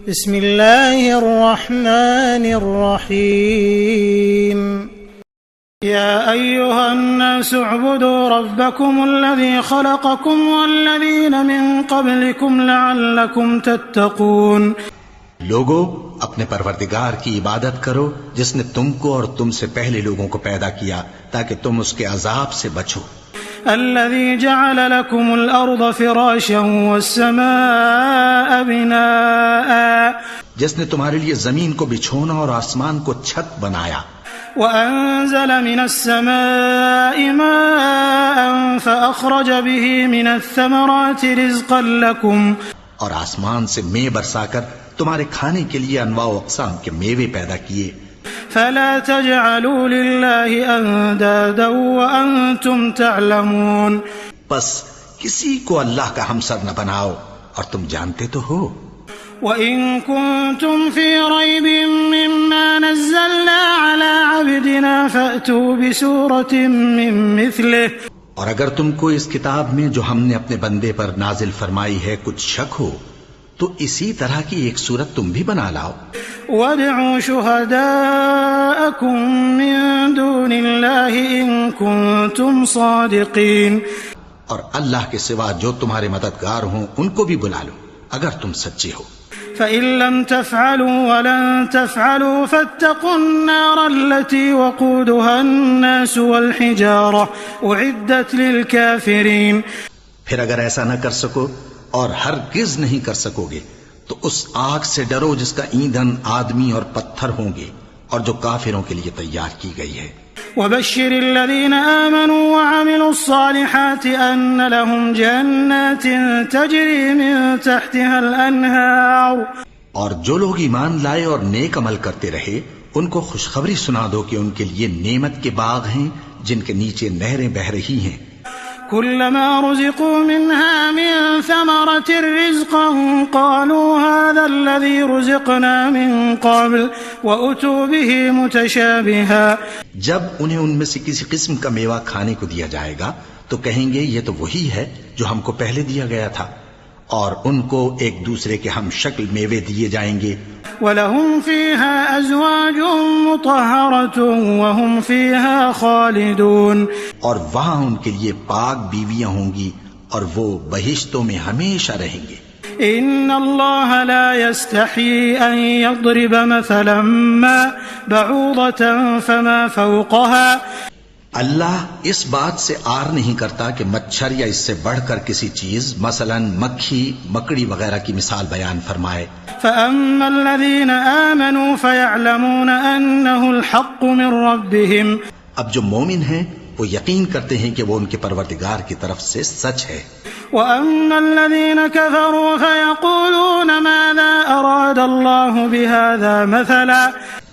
بسم الله الرحمن الرحيم يا أيها الناس اعبدوا ربكم الذي خلقكم والذين من قبلكم لعلكم تتقون لوگو اپنے پروردگار کی عبادت کرو جس نے تم کو اور تم سے پہلے لوگوں کو پیدا کیا تاکہ تم اس کے عذاب سے بچو. الذي جعل لكم الأرض فراشا والسماء بناء جس نے تمہارے لیے زمین کو بچھونا اور آسمان کو چھت بنایا. وأنزل من السماء ماء فأخرج به من الثمرات رزقا لكم اور آسمان سے مے برسا کر تمہارے کھانے کے لیے انواع و اقسام کے میوے پیدا کیے. فلا تجعلوا لله اندادا وانتم تعلمون بس کسی کو اللہ کا ہمسر نہ بناؤ اور تم جانتے تو ہو. وَإِن كُنتم فِي رَيْبٍ مِّمَّا نَزَّلْنَا عَلَىٰ عَبْدِنَا فَأْتُوا بِسُورَةٍ مِّن مِّثْلِهِ اور اگر تم کو اس کتاب میں جو ہم نے اپنے بندے پر نازل فرمائی ہے کچھ شک ہو تو اسی طرح کی ایک صورت تم بھی بنا لاؤ. وَادْعُوا شُهَدَاءَكُم مِّن دُونِ اللَّهِ إِن كُنتُمْ صَادِقِينَ اور اللہ کے سوا جو تمہارے مددگار ہوں ان کو بھی بلا لو اگر تم سچے ہو. فَإِن لَّمْ تَفْعَلُوا وَلَن تَفْعَلُوا فَاتَّقُوا النَّارَ الَّتِي وَقُودُهَا النَّاسُ وَالْحِجَارَةُ أُعِدَّتْ لِلْكَافِرِينَ پھر اگر ایسا نہ کر سکو اور ہرگز نہیں کر سکو گے تو اس آگ سے ڈرو جس کا ایندھن آدمی اور پتھر ہوں گے اور جو کافروں کے لیے تیار کی گئی ہے. وَبَشِّرِ الَّذِينَ آمَنُوا وَعَمِلُوا الصَّالِحَاتِ أَنَّ لَهُمْ جَنَّاتٍ تَجْرِي مِن تَحْتِهَا الْأَنْهَارُ اور جو لوگ ایمان لائے اور نیک عمل کرتے رہے ان کو خوشخبری سنا دو کہ ان کے لیے نعمت کے باغ ہیں جن کے نیچے نہریں بہہ رہی ہیں. كلما رزقوا منها من ثمرة رزقا قالوا هذا الذي رزقنا من قبل وأتوا به متشابها جب انہیں ان میں سے کسی قسم کا میوہ کھانے کو دیا جائے گا تو کہیں گے یہ تو وہی ہے جو ہم کو پہلے دیا گیا تھا اور ان کو ایک دوسرے کے ہم شکل میوے دیے جائیں گے. وَلَهُمْ فِيهَا أَزْوَاجٌ مُطَهَّرَةٌ وَهُمْ فِيهَا خَالِدُونَ اور وہاں ان کے لیے پاک بیویاں ہوں گی اور وہ بہشتوں میں ہمیشہ رہیں گے. إِنَّ اللَّهَ لَا يَسْتَحْيِي أَن يَضْرِبَ مَثَلًا مَّا بَعُوضَةً فَمَا فَوْقَهَا اللہ اس بات سے آر نہیں کرتا کہ مچھر یا اس سے بڑھ کر کسی چیز مثلا مکھی مکڑی وغیرہ کی مثال بیان فرمائے. فَأَمَّا الَّذِينَ آمَنُوا فَيَعْلَمُونَ أَنَّهُ الْحَقُّ مِن رَّبِّهِمْ اب جو مومن ہیں وہ یقین کرتے ہیں کہ وہ ان کے پروردگار کی طرف سے سچ ہے. وَأَمَّا الَّذِينَ كَفَرُوا فَيَقُولُونَ مَاذَا أَرَادَ اللَّهُ بِهَذَا مَثَلًا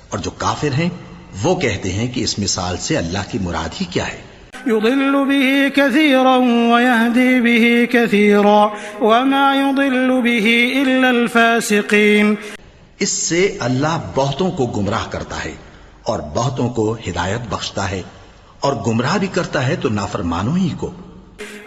اور جو کافر ہیں وہ کہتے ہیں کہ اس مثال سے اللہ کی مراد ہی کیا ہے. يضل به كثيرا ويهدي به كثيرا وما يضل به إلا الفاسقين اس سے اللہ بہتوں کو گمراہ کرتا ہے اور بہتوں کو ہدایت بخشتا ہے اور گمراہ بھی کرتا ہے تو نافرمانوں ہی کو.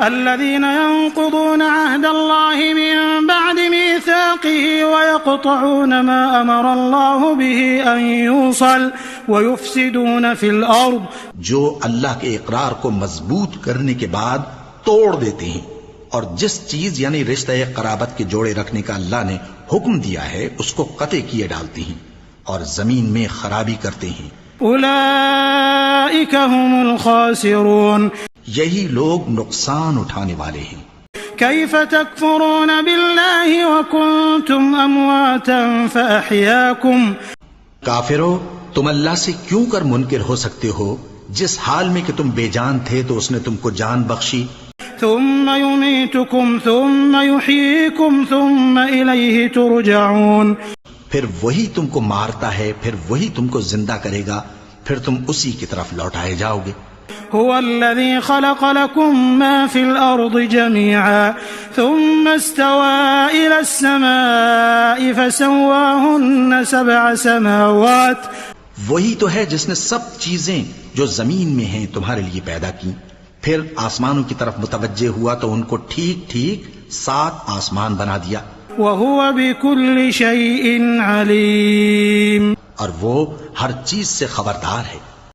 الذين ينقضون عهد الله من بعد ميثاقه ويقطعون ما أمر الله به أن يوصل ويفسدون في الأرض جو اللہ کے اقرار کو مضبوط کرنے کے بعد توڑ دیتے ہیں اور جس چیز یعنی رشتہ قرابت کے جوڑے رکھنے کا اللہ نے حکم دیا ہے اس کو قطع کیے ڈالتے ہیں اور زمین میں خرابی کرتے ہیں. أولئك هم الخاسرون یہی لوگ نقصان اٹھانے والے ہیں. كيف تكفرون بالله وكنتم أمواتا فأحياكم کافرو تم اللہ سے کیوں کر منکر ہو سکتے ہو جس حال میں کہ تم بے جان تھے تو اس نے تم کو جان بخشی. ثم يميتكم ثم يحييكم ثم إليه ترجعون پھر وہی تم کو مارتا ہے پھر وہی تم کو زندہ کرے گا پھر تم اسی کی طرف لوٹائے جاؤ گے. هو الذي خلق لكم ما في الأرض جميعا ثم استوى إلى السماء فسواهن 7 سماوات وہی تو ہے جس نے سب چیزیں جو زمین میں ہیں تمہارے لیے پیدا کی پھر آسمانوں کی طرف متوجہ ہوا تو ان کو ٹھیک ٹھیک 7 آسمان بنا دیا. وهو بكل شيء عليم. اور وہ ہر چیز سے خبردار ہے.